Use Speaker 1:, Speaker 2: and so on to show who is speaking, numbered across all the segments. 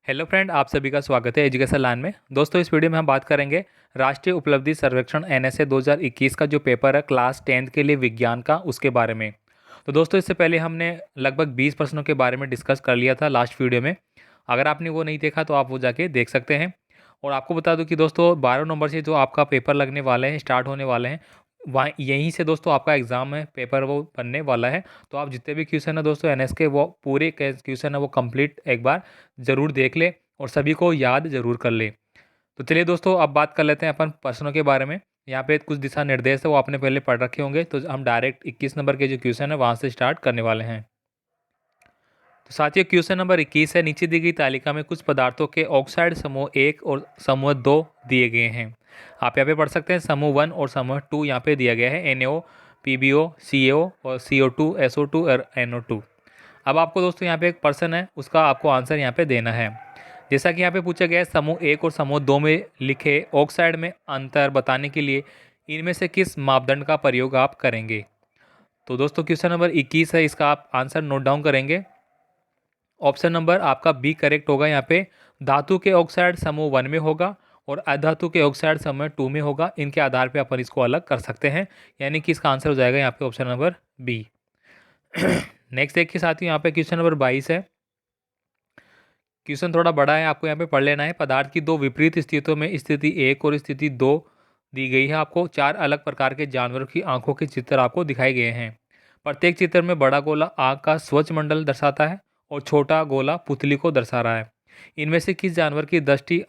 Speaker 1: Hello friend, आप सभी का स्वागत है एजुकेशन लाइन में। दोस्तों, इस वीडियो में हम बात करेंगे राष्ट्रीय उपलब्धि सर्वेक्षण एनएसए 2021 का जो पेपर है क्लास 10th के लिए विज्ञान का, उसके बारे में। तो दोस्तों, इससे पहले हमने लगभग 20 प्रश्नों के बारे में डिस्कस कर लिया था लास्ट वीडियो में। अगर आपने वो नहीं देखा तो आप वो जाके देख सकते हैं। और आपको बता दूं कि दोस्तों 12 नवंबर से जो आपका पेपर लगने वाले हैं, स्टार्ट होने वाले हैं, वहाँ यहीं से दोस्तों आपका एग्ज़ाम है, पेपर वो बनने वाला है। तो आप जितने भी क्वेश्चन है दोस्तों एनएस के, वो पूरे क्वेश्चन है वो कंप्लीट एक बार ज़रूर देख ले और सभी को याद ज़रूर कर ले। तो चलिए दोस्तों, अब बात कर लेते हैं अपन प्रश्नों के बारे में। यहाँ पे कुछ दिशा निर्देश है, वो आपने पहले पढ़ रखे होंगे। तो हम डायरेक्ट 21 नंबर के जो क्वेश्चन है वहाँ से स्टार्ट करने वाले हैं। तो साथियों, क्वेश्चन नंबर 21 है। नीचे दी गई तालिका में कुछ पदार्थों के ऑक्साइड समूह 1 और समूह 2 दिए गए हैं। आप यहाँ पे पढ़ सकते हैं समूह 1 और समूह 2 यहाँ पे दिया गया है, NaO, PbO, CaO और CO2, SO2 और NO2। अब आपको दोस्तों यहाँ पे एक पर्सन है, उसका आपको आंसर यहाँ पे देना है। जैसा कि यहाँ पे पूछा गया है, समूह 1 और समूह 2 में लिखे ऑक्साइड में अंतर बताने के लिए इनमें से किस मापदंड का प्रयोग आप करेंगे। तो दोस्तों क्वेश्चन नंबर 21 है, इसका आप आंसर नोट डाउन करेंगे। ऑप्शन नंबर आपका बी करेक्ट होगा। यहाँ पे धातु के ऑक्साइड समूह 1 में होगा और अधातु के ऑक्साइड समूह 2 में होगा। इनके आधार पे अपन इसको अलग कर सकते हैं, यानी कि इसका आंसर हो जाएगा यहाँ पे ऑप्शन नंबर बी। नेक्स्ट देखिए साथियों, यहाँ पे क्वेश्चन नंबर 22 है। क्वेश्चन थोड़ा बड़ा है, आपको यहाँ पे पढ़ लेना है। पदार्थ की दो विपरीत स्थितियों में स्थिति 1 और स्थिति 2 दी गई है। आपको 4 अलग प्रकार के जानवरों की आंखों के चित्र आपको दिखाए गए हैं। प्रत्येक चित्र में बड़ा गोला आँख का स्वच्छ मंडल दर्शाता है और छोटा गोला पुतली को दर्शा रहा है। इनमें से किस जानवर की दृष्टि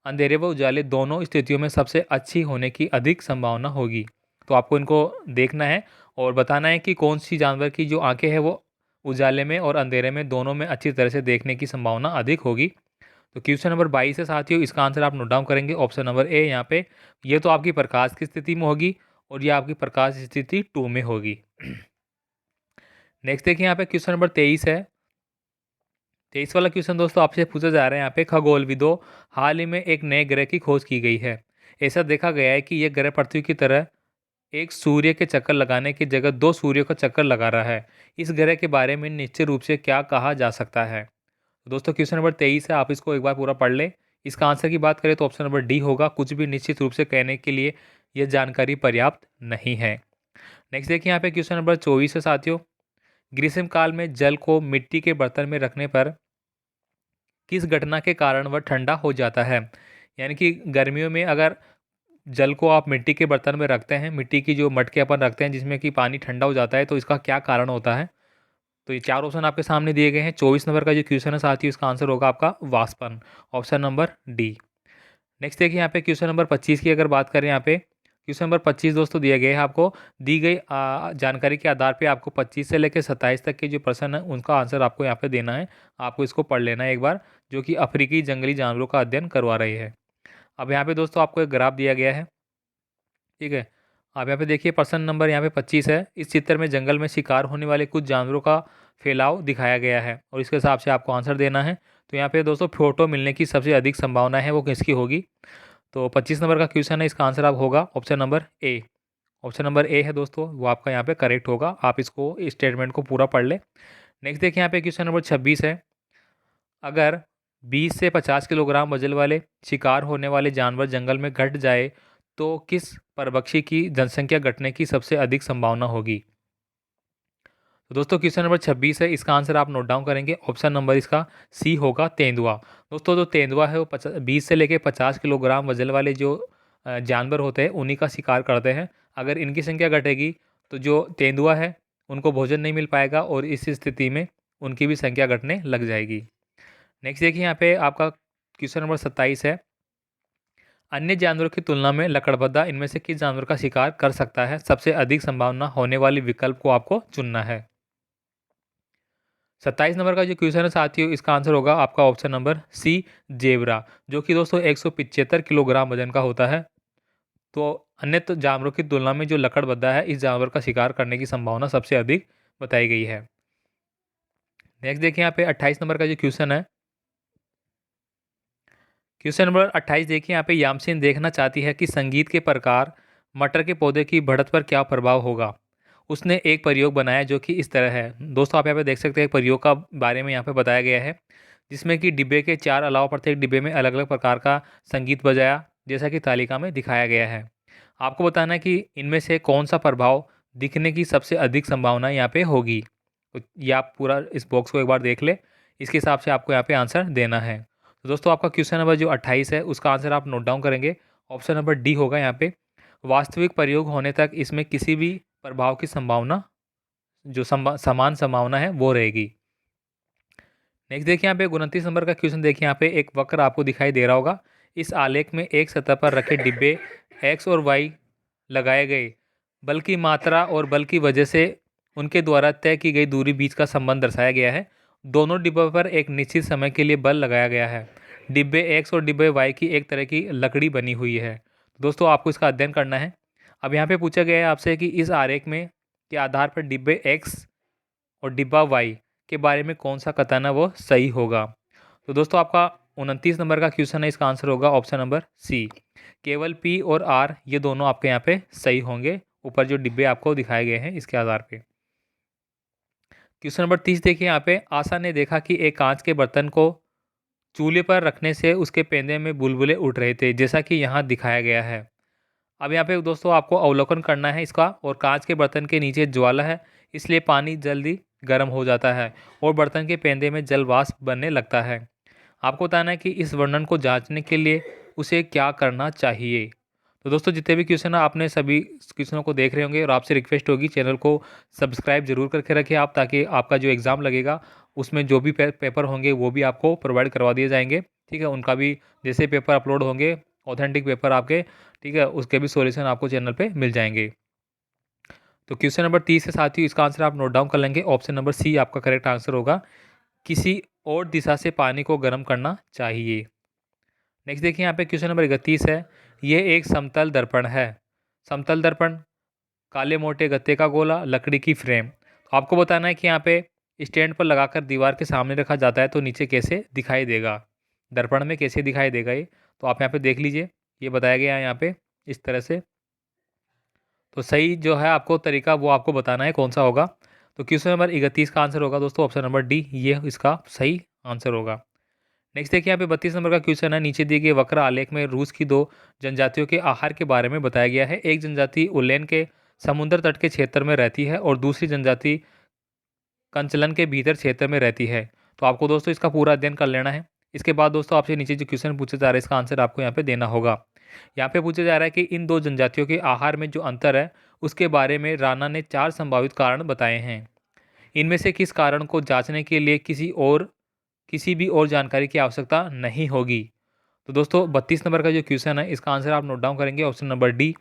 Speaker 1: अंधेरे व उजाले दोनों स्थितियों में सबसे अच्छी होने की अधिक संभावना होगी। तो आपको इनको देखना है और बताना है कि कौन सी जानवर की जो आंखें हैं वो उजाले में और अंधेरे में दोनों में अच्छी तरह से देखने की संभावना अधिक होगी। तो क्वेश्चन नंबर 22 है साथियों, इसका आंसर आप नोट डाउन करेंगे ऑप्शन नंबर ए। यहाँ पे ये तो आपकी प्रकाश की स्थिति में होगी और ये आपकी प्रकाश स्थिति 2 में होगी। नेक्स्ट देखिए, यहाँ पे क्वेश्चन नंबर 23 है। 23 वाला क्वेश्चन दोस्तों आपसे पूछा जा रहा है। यहाँ पे खगोलविदों हाल ही में एक नए ग्रह की खोज की गई है। ऐसा देखा गया है कि यह ग्रह पृथ्वी की तरह एक सूर्य के चक्कर लगाने की जगह 2 सूर्यों का चक्कर लगा रहा है। इस ग्रह के बारे में निश्चित रूप से क्या कहा जा सकता है। तो दोस्तों क्वेश्चन नंबर 23 है, आप इसको एक बार पूरा पढ़ लें। इसका आंसर की बात करें तो ऑप्शन नंबर डी होगा। कुछ भी निश्चित रूप से कहने के लिए यह जानकारी पर्याप्त नहीं है। नेक्स्ट देखिए, यहाँ पे क्वेश्चन नंबर 24 है साथियों। ग्रीष्म काल में जल को मिट्टी के बर्तन में रखने पर किस घटना के कारण वह ठंडा हो जाता है। यानी कि गर्मियों में अगर जल को आप मिट्टी के बर्तन में रखते हैं, मिट्टी की जो मटके अपन रखते हैं जिसमें कि पानी ठंडा हो जाता है, तो इसका क्या कारण होता है। तो ये 4 ऑप्शन आपके सामने दिए गए हैं। 24 नंबर का जो क्वेश्चन है साथियों, इसका आंसर होगा आपका वाष्पन, ऑप्शन नंबर डी। नेक्स्ट देखिए, यहाँ पे क्वेश्चन नंबर 25 की अगर बात करें, यहाँ पे क्वेश्चन नंबर 25 दोस्तों दिए गए हैं। आपको दी गई जानकारी के आधार पे आपको 25 से लेकर 27 तक के जो प्रश्न है उनका आंसर आपको यहाँ पे देना है। आपको इसको पढ़ लेना है एक बार, जो कि अफ्रीकी जंगली जानवरों का अध्ययन करवा रही है। अब यहाँ पे दोस्तों आपको एक ग्राफ दिया गया है, ठीक है। आप यहाँ पे देखिए प्रश्न नंबर यहाँ पे 25 है। इस चित्र में जंगल में शिकार होने वाले कुछ जानवरों का फैलाव दिखाया गया है और इसके हिसाब से आपको आंसर देना है। तो यहाँ पे दोस्तों फोटो मिलने की सबसे अधिक संभावना है वो किसकी होगी। तो 25 नंबर का क्वेश्चन है, इसका आंसर आप होगा option number A. Option number A है दोस्तों, वो आपका यहाँ पे करेक्ट होगा। आप इसको स्टेटमेंट को पूरा पढ़ ले। नेक्स्ट देखिए, यहाँ पे क्वेश्चन नंबर 26 है। अगर 20 से 50 किलोग्राम वजन वाले शिकार होने वाले जानवर जंगल में घट जाए तो किस परभक्षी की जनसंख्या घटने की सबसे अधिक संभावना होगी। तो दोस्तों क्वेश्चन नंबर 26 है, इसका आंसर आप नोट डाउन करेंगे। ऑप्शन नंबर इसका सी होगा, तेंदुआ। दोस्तों जो तेंदुआ है वो 20 से लेकर 50 किलोग्राम वजन वाले जो जानवर होते हैं उन्हीं का शिकार करते हैं। अगर इनकी संख्या घटेगी तो जो तेंदुआ है उनको भोजन नहीं मिल पाएगा और इस स्थिति में उनकी भी संख्या घटने लग जाएगी। नेक्स्ट देखिए, यहाँ पे आपका क्वेश्चन नंबर 27 है। अन्य जानवरों की तुलना में लकड़बग्गा इनमें से किस जानवर का शिकार कर सकता है। सबसे अधिक संभावना होने वाले विकल्प को आपको चुनना है। 27 नंबर का जो क्वेश्चन है साथियों, इसका आंसर होगा आपका ऑप्शन नंबर सी, जेबरा, जो कि दोस्तों 175 किलोग्राम वजन का होता है। तो अन्य जानवरों की तुलना में जो लकड़बग्गा है, इस जानवर का शिकार करने की संभावना सबसे अधिक बताई गई है। नेक्स्ट देखिए, यहाँ पे 28 नंबर का जो क्वेश्चन है, क्वेश्चन नंबर 28 देखिए। यहाँ पे यामसिन देखना चाहती है कि संगीत के प्रकार मटर के पौधे की बढ़त पर क्या प्रभाव होगा। उसने एक प्रयोग बनाया जो कि इस तरह है। दोस्तों आप यहाँ पे देख सकते हैं, प्रयोग का बारे में यहाँ पे बताया गया है। जिसमें कि डिब्बे के 4 अलावा प्रत्येक डिब्बे में अलग अलग प्रकार का संगीत बजाया, जैसा कि तालिका में दिखाया गया है। आपको बताना है कि इनमें से कौन सा प्रभाव दिखने की सबसे अधिक संभावना यहाँ पे होगी। तो ये आप पूरा इस बॉक्स को एक बार देख ले, इसके हिसाब से आपको यहाँ पे आंसर देना है। तो दोस्तों आपका क्वेश्चन नंबर जो 28 है उसका आंसर आप नोट डाउन करेंगे। ऑप्शन नंबर डी होगा यहाँ पे। वास्तविक प्रयोग होने तक इसमें किसी भी प्रभाव की संभावना जो समान संभावना है वो रहेगी। नेक्स्ट देखिए यहाँ पे 29 नंबर का क्वेश्चन देखिए, यहाँ पे एक वक्र आपको दिखाई दे रहा होगा। इस आलेख में एक सतह पर रखे डिब्बे एक्स और वाई लगाए गए बल की मात्रा और बल की वजह से उनके द्वारा तय की गई दूरी बीच का संबंध दर्शाया गया है। दोनों डिब्बों पर एक निश्चित समय के लिए बल लगाया गया है। डिब्बे एक्स और डिब्बे वाई की एक तरह की लकड़ी बनी हुई है। दोस्तों आपको इसका अध्ययन करना है। अब यहाँ पे पूछा गया है आपसे कि इस आरेख में के आधार पर डिब्बे एक्स और डिब्बा वाई के बारे में कौन सा कथन है वो सही होगा। तो दोस्तों आपका 29 नंबर का क्वेश्चन है, इसका आंसर होगा ऑप्शन नंबर सी। केवल पी और आर ये दोनों आपके यहाँ पे सही होंगे, ऊपर जो डिब्बे आपको दिखाए गए हैं इसके आधार पे। क्वेश्चन नंबर 30 देखिए यहाँ पे। आशा ने देखा कि एक कांच के बर्तन को चूल्हे पर रखने से उसके पेंदे में बुलबुले उठ रहे थे, जैसा कि यहाँ दिखाया गया है। अब यहाँ पे दोस्तों आपको अवलोकन करना है इसका। और कांच के बर्तन के नीचे ज्वाला है, इसलिए पानी जल्दी गर्म हो जाता है और बर्तन के पेंदे में जल वाष्प बनने लगता है। आपको बताना है कि इस वर्णन को जांचने के लिए उसे क्या करना चाहिए। तो दोस्तों जितने भी क्वेश्चन हैं आपने सभी क्वेश्चनों को देख रहे होंगे, और आपसे रिक्वेस्ट होगी चैनल को सब्सक्राइब जरूर करके रखें आप, ताकि आपका जो एग्ज़ाम लगेगा उसमें जो भी पेपर होंगे वो भी आपको प्रोवाइड करवा दिए जाएंगे। ठीक है, उनका भी जैसे पेपर अपलोड होंगे ऑथेंटिक पेपर आपके, ठीक है, उसके भी सॉल्यूशन आपको चैनल पे मिल जाएंगे। तो क्वेश्चन नंबर 30 है साथियों, इसका आंसर आप नोट डाउन कर लेंगे। ऑप्शन नंबर सी आपका करेक्ट आंसर होगा। किसी और दिशा से पानी को गर्म करना चाहिए। नेक्स्ट देखिए यहाँ पे क्वेश्चन नंबर 31 है। यह एक समतल दर्पण है। समतल दर्पण, काले मोटे गत्ते का गोला, लकड़ी की फ्रेम। तो आपको बताना है कि यहाँ पे स्टैंड पर लगाकर दीवार के सामने रखा जाता है तो नीचे कैसे दिखाई देगा, दर्पण में कैसे दिखाई देगा ये। तो आप यहाँ पे देख लीजिए, ये बताया गया है यहाँ पे इस तरह से। तो सही जो है आपको तरीका वो आपको बताना है कौन सा होगा। तो क्वेश्चन नंबर 31 का आंसर होगा दोस्तों ऑप्शन नंबर डी, ये इसका सही आंसर होगा। नेक्स्ट देखिए यहाँ पे 32 नंबर का क्वेश्चन है। नीचे दिए गए वक्र आलेख में रूस की दो जनजातियों के आहार के बारे में बताया गया है। एक जनजाति उल्लेन के समुद्र तट के क्षेत्र में रहती है और दूसरी जनजाति कंचलन के भीतर क्षेत्र में रहती है। तो आपको दोस्तों इसका पूरा अध्ययन कर लेना है। इसके बाद दोस्तों आपसे नीचे जो क्वेश्चन पूछे जा रहे हैं इसका आंसर आपको यहाँ पे देना होगा। यहाँ पे पूछा जा रहा है कि इन दो जनजातियों के आहार में जो अंतर है उसके बारे में राणा ने 4 संभावित कारण बताए हैं। इनमें से किस कारण को जांचने के लिए किसी भी और जानकारी की आवश्यकता नहीं होगी। तो दोस्तों 32 नंबर का जो क्वेश्चन है इसका आंसर आप नोट डाउन करेंगे ऑप्शन नंबर डी।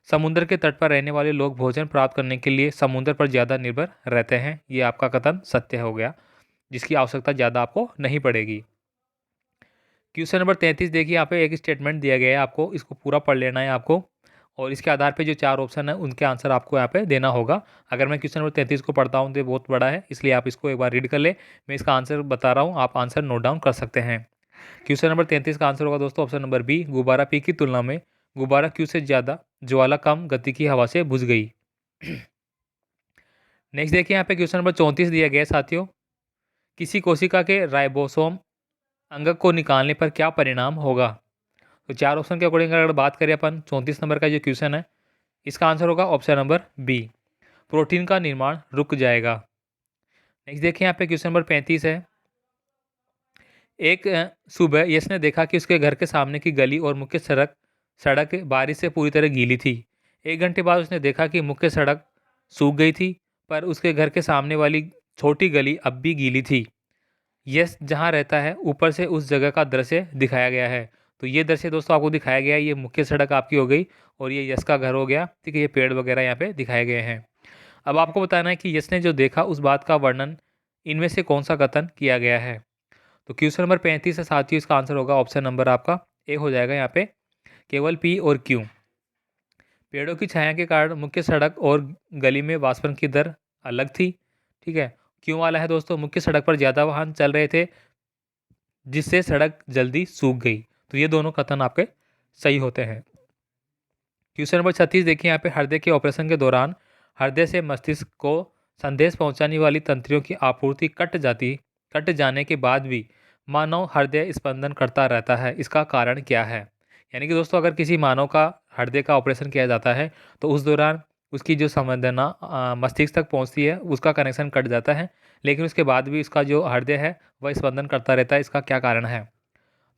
Speaker 1: समुद्र के तट पर रहने वाले लोग भोजन प्राप्त करने के लिए समुद्र पर ज़्यादा निर्भर रहते हैं। ये आपका कथन सत्य हो गया, जिसकी आवश्यकता ज़्यादा आपको नहीं पड़ेगी। क्वेश्चन नंबर 33 देखिए, यहाँ पे एक स्टेटमेंट दिया गया है, आपको इसको पूरा पढ़ लेना है आपको, और इसके आधार पे जो 4 ऑप्शन है उनके आंसर आपको यहाँ पे देना होगा। अगर मैं क्वेश्चन नंबर 33 को पढ़ता हूँ तो ये बहुत बड़ा है, इसलिए आप इसको एक बार रीड कर ले। मैं इसका आंसर बता रहा हूँ, आप आंसर नोट डाउन कर सकते हैं। क्वेश्चन नंबर 33 का आंसर होगा दोस्तों ऑप्शन नंबर बी। गुब्बारा पी की तुलना में गुब्बारा क्यू से ज़्यादा ज्वाला कम गति की हवा से बुझ गई। नेक्स्ट देखिए यहाँ पे क्वेश्चन नंबर 34 दिया गया है साथियों। किसी कोशिका के राइबोसोम अंगक को निकालने पर क्या परिणाम होगा। तो 4 ऑप्शन के अकॉर्डिंग अगर बात करें अपन 34 नंबर का जो क्वेश्चन है इसका आंसर होगा ऑप्शन नंबर बी। प्रोटीन का निर्माण रुक जाएगा। नेक्स्ट देखिए यहाँ पे क्वेश्चन नंबर 35 है। एक सुबह यश ने देखा कि उसके घर के सामने की गली और मुख्य सड़क बारिश से पूरी तरह गीली थी। 1 घंटे बाद उसने देखा कि मुख्य सड़क सूख गई थी, पर उसके घर के सामने वाली छोटी गली अब भी गीली थी। यश जहाँ रहता है ऊपर से उस जगह का दृश्य दिखाया गया है। तो ये दृश्य दोस्तों आपको दिखाया गया है, ये मुख्य सड़क आपकी हो गई और ये यश का घर हो गया। ठीक है, ये पेड़ वगैरह यहाँ पे दिखाए गए हैं। अब आपको बताना है कि यश ने जो देखा उस बात का वर्णन इनमें से कौन सा कथन किया गया है। तो क्वेश्चन नंबर 35 है साथियों, इसका आंसर होगा ऑप्शन नंबर आपका ए हो जाएगा। यहाँ पे केवल पी और क्यू। पेड़ों की छाया के कारण मुख्य सड़क और गली में वाष्पन की दर अलग थी। ठीक है, क्यों वाला है दोस्तों, मुख्य सड़क पर ज़्यादा वाहन चल रहे थे जिससे सड़क जल्दी सूख गई। तो ये दोनों कथन आपके सही होते हैं। क्वेश्चन नंबर 36 देखिए यहाँ पे। हृदय के ऑपरेशन के दौरान हृदय से मस्तिष्क को संदेश पहुंचाने वाली तंत्रियों की आपूर्ति कट जाने के बाद भी मानव हृदय स्पंदन करता रहता है, इसका कारण क्या है? यानी कि दोस्तों अगर किसी मानव का हृदय का ऑपरेशन किया जाता है तो उस दौरान उसकी जो संवेदना मस्तिष्क तक पहुंचती है, उसका कनेक्शन कट जाता है, लेकिन उसके बाद भी उसका जो हृदय है वह स्पंदन करता रहता है, इसका क्या कारण है?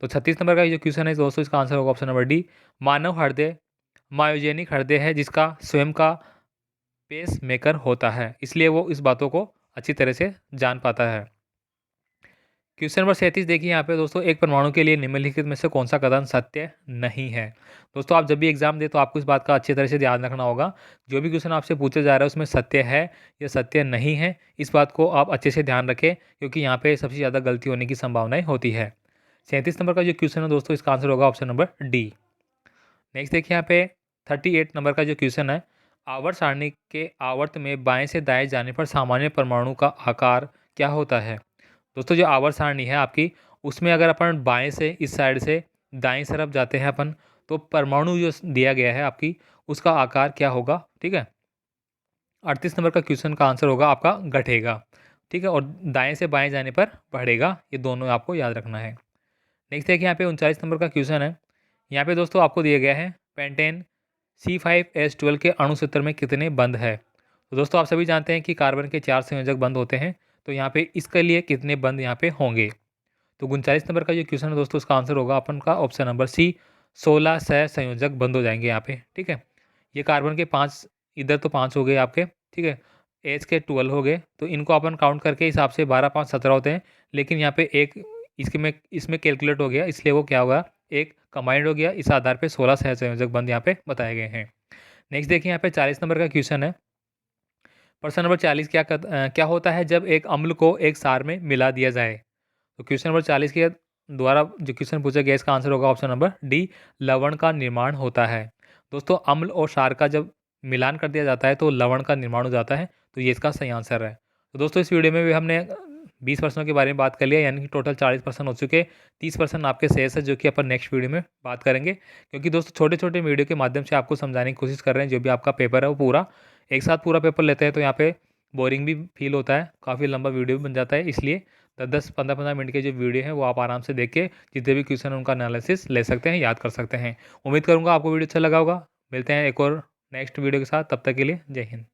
Speaker 1: तो 36 नंबर का जो क्वेश्चन है दोस्तों, इसका आंसर होगा ऑप्शन नंबर डी। मानव हृदय मायोजेनिक हृदय है जिसका स्वयं का पेस मेकर होता है, इसलिए वो इस बातों को अच्छी तरह से जान पाता है। क्वेश्चन नंबर 37 देखिए यहाँ पे दोस्तों, एक परमाणु के लिए निम्नलिखित में से कौन सा कथन सत्य नहीं है? दोस्तों आप जब भी एग्जाम दे तो आपको इस बात का अच्छी तरह से ध्यान रखना होगा। जो भी क्वेश्चन आपसे पूछा जा रहा है उसमें सत्य है या सत्य नहीं है, इस बात को आप अच्छे से ध्यान रखें, क्योंकि यहाँ पे सबसे ज़्यादा गलती होने की संभावनाएं होती है। 37 नंबर का जो क्वेश्चन है दोस्तों, इसका आंसर होगा ऑप्शन नंबर डी। नेक्स्ट देखिए यहाँ पे 38 नंबर का जो क्वेश्चन है, आवर्त सारणी के आवर्त में बाएं से दाएं जाने पर सामान्य परमाणु का आकार क्या होता है? दोस्तों जो आवर्त सारणी है आपकी, उसमें अगर अपन बाएं से इस साइड से दाएं तरफ जाते हैं अपन, तो परमाणु जो दिया गया है आपकी, उसका आकार क्या होगा? ठीक है, 38 नंबर का क्वेश्चन का आंसर होगा आपका घटेगा। ठीक है, और दाएं से बाएं जाने पर बढ़ेगा, ये दोनों आपको याद रखना है। नेक्स्ट देखिए यहाँ पे 39 नंबर का क्वेश्चन है। यहाँ पे दोस्तों आपको दिया गया है पेंटेन C5H12 के अणु सूत्र में कितने बंध है? तो दोस्तों आप सभी जानते हैं कि कार्बन के 4 संयोजक बंध होते हैं, तो यहाँ पे इसके लिए कितने बंध यहाँ पे होंगे? तो 39 नंबर का जो क्वेश्चन है दोस्तों, उसका आंसर होगा अपन का ऑप्शन नंबर सी, 16 सह संयोजक बंध हो जाएंगे यहाँ पे। ठीक है, ये कार्बन के 5, इधर तो 5 हो गए आपके, ठीक है, एच के 12 हो गए, तो इनको अपन काउंट करके हिसाब से 12 5 17 होते हैं, लेकिन यहाँ पे एक इसमें कैलकुलेट हो गया, इसलिए वो क्या होगा, एक कंबाइंड हो गया, इस आधार पे 16 सह संयोजक बंध यहाँ पे बताए गए हैं। नेक्स्ट देखिए यहाँ पे 40 नंबर का क्वेश्चन है। प्रश्न नंबर 40 क्या होता है जब एक अम्ल को एक सार में मिला दिया जाए? तो क्वेश्चन नंबर 40 के द्वारा जो क्वेश्चन पूछा गया, इसका आंसर होगा ऑप्शन नंबर डी, लवण का निर्माण होता है। दोस्तों अम्ल और क्षार का जब मिलान कर दिया जाता है तो लवण का निर्माण हो जाता है, तो ये इसका सही आंसर है। तो दोस्तों इस वीडियो में भी हमने 20 प्रश्नों के बारे में बात कर लिया, यानी कि टोटल 40 प्रश्न हो चुके। 30 प्रश्न आपके शेष है, जो कि अपन नेक्स्ट वीडियो में बात करेंगे, क्योंकि दोस्तों छोटे छोटे वीडियो के माध्यम से आपको समझाने की कोशिश कर रहे हैं। जो भी आपका पेपर है वो पूरा एक साथ पूरा पेपर लेते हैं, तो यहाँ पे बोरिंग भी फील होता है, काफ़ी लंबा वीडियो भी बन जाता है, इसलिए 10-10 15-15 मिनट के जो वीडियो है वो आप आराम से देख के जितने भी क्वेश्चन है उनका एनालिसिस ले सकते हैं, याद कर सकते हैं। उम्मीद करूँगा आपको वीडियो अच्छा लगा होगा। मिलते हैं एक और नेक्स्ट वीडियो के साथ, तब तक के लिए जय हिंद।